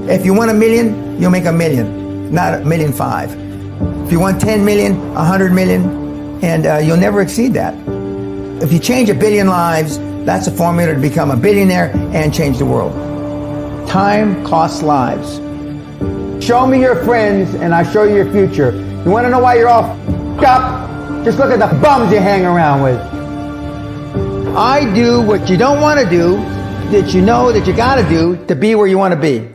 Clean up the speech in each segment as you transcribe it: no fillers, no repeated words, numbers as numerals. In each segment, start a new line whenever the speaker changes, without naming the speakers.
If you want $1 million, you'll make $1 million, not $1.5 million. If you want 10 million, 100 million, and you'll never exceed that. If you change 1 billion lives, that's a formula to become a billionaire and change the world. Time costs lives. Show me your friends and I show you your future. You want to know why you're all f***ed up? Just look at the bums you hang around with. I do what you don't want to do, that you know that you got to do to be where you want to be.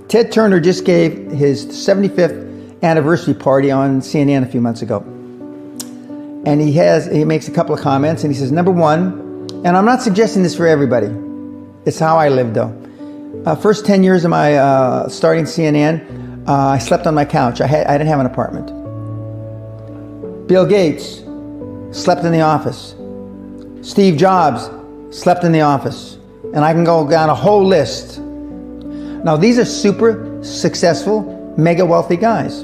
Ted Turner just gave his 75th anniversary party on CNN a few months ago. And he makes a couple of comments, and he says, number one, and I'm not suggesting this for everybody. It's how I lived, though. First 10 years of my starting CNN, I slept on my couch. I didn't have an apartment. Bill Gates slept in the office. Steve Jobs slept in the office. And I can go down a whole list. Now, these are super successful, mega wealthy guys.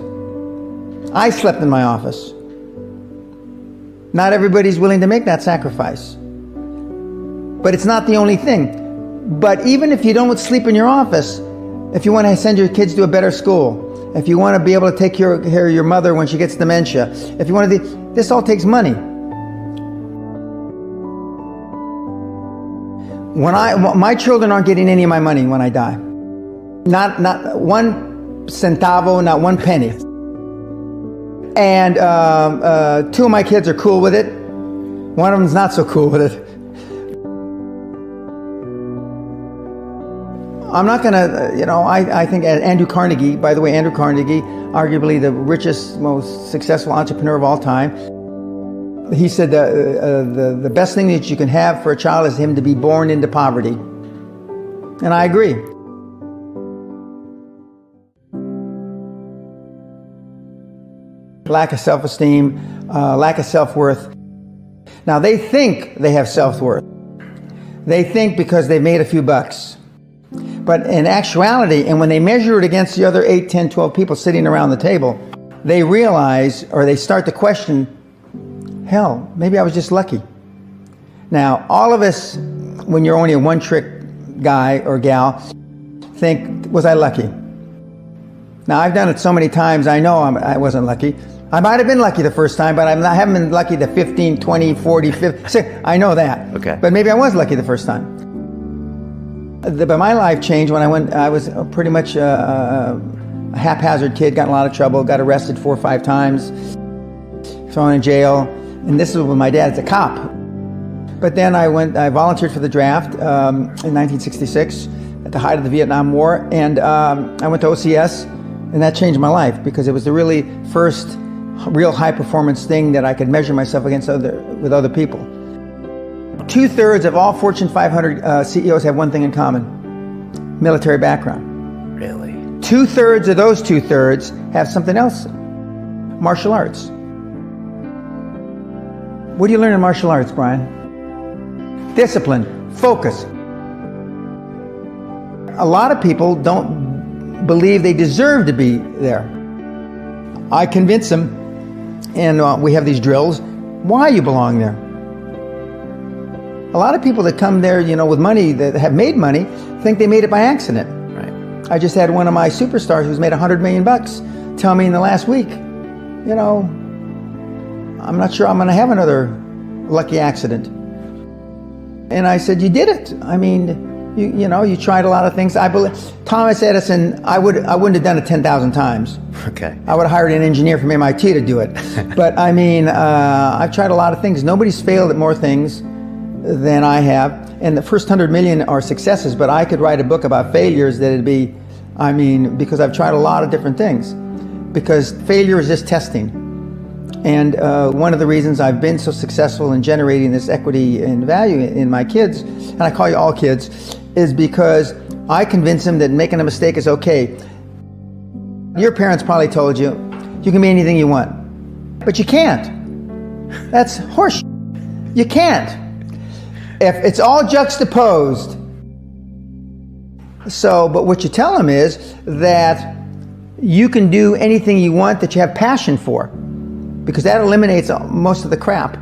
I slept in my office. Not everybody's willing to make that sacrifice. But it's not the only thing. But even if you don't sleep in your office, if you want to send your kids to a better school, if you want to be able to take care of your mother when she gets dementia, if you want to, this all takes money. My children aren't getting any of my money when I die. Not one centavo, not one penny. And two of my kids are cool with it. One of them's not so cool with it. I'm not going to, I think Andrew Carnegie, by the way, Andrew Carnegie, arguably the richest, most successful entrepreneur of all time, he said the best thing that you can have for a child is him to be born into poverty. And I agree. Lack of self-esteem, lack of self-worth. Now, they think they have self-worth. They think because they've made a few bucks. But in actuality, and when they measure it against the other 8, 10, 12 people sitting around the table, they realize, or they start to question, hell, maybe I was just lucky. Now, all of us, when you're only a one-trick guy or gal, think, was I lucky? Now, I've done it so many times, I know I wasn't lucky. I might have been lucky the first time, but I haven't been lucky the 15, 20, 40, 50. I know that.
Okay.
But maybe I was lucky the first time. But my life changed when I was pretty much a haphazard kid, got in a lot of trouble, got arrested 4 or 5 times, thrown in jail. And this was when my dad's a cop. But then I volunteered for the draft in 1966 at the height of the Vietnam War. And I went to OCS, and that changed my life because it was the really first real high performance thing that I could measure myself against with other people. 2/3 of all Fortune 500 CEOs have one thing in common: military background.
Really?
2/3 of those 2/3 have something else: martial arts. What do you learn in martial arts, Brian? Discipline, focus. A lot of people don't believe they deserve to be there. I convince them, and we have these drills, why you belong there. A lot of people that come there, with money, that have made money, think they made it by accident.
Right.
I just had one of my superstars who's made $100 million tell me in the last week, I'm not sure I'm going to have another lucky accident. And I said, you did it. I mean, you tried a lot of things. I believe Thomas Edison, I wouldn't have done it 10,000 times.
Okay.
I would have hired an engineer from MIT to do it. But I mean, I've tried a lot of things. Nobody's failed at more things than I have. And the first 100 million are successes, but I could write a book about failures that it'd be, because I've tried a lot of different things. Because failure is just testing. And one of the reasons I've been so successful in generating this equity and value in my kids, and I call you all kids, is because I convince them that making a mistake is okay. Your parents probably told you, you can be anything you want. But you can't. That's horseshit. You can't. If it's all juxtaposed. But what you tell them is that you can do anything you want that you have passion for, because that eliminates most of the crap.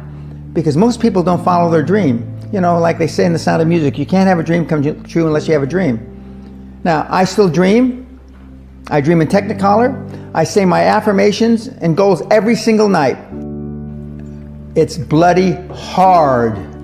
Because most people don't follow their dream. You know, like they say in The Sound of Music, you can't have a dream come true unless you have a dream. Now, I still dream. I dream in Technicolor. I say my affirmations and goals every single night. It's bloody hard.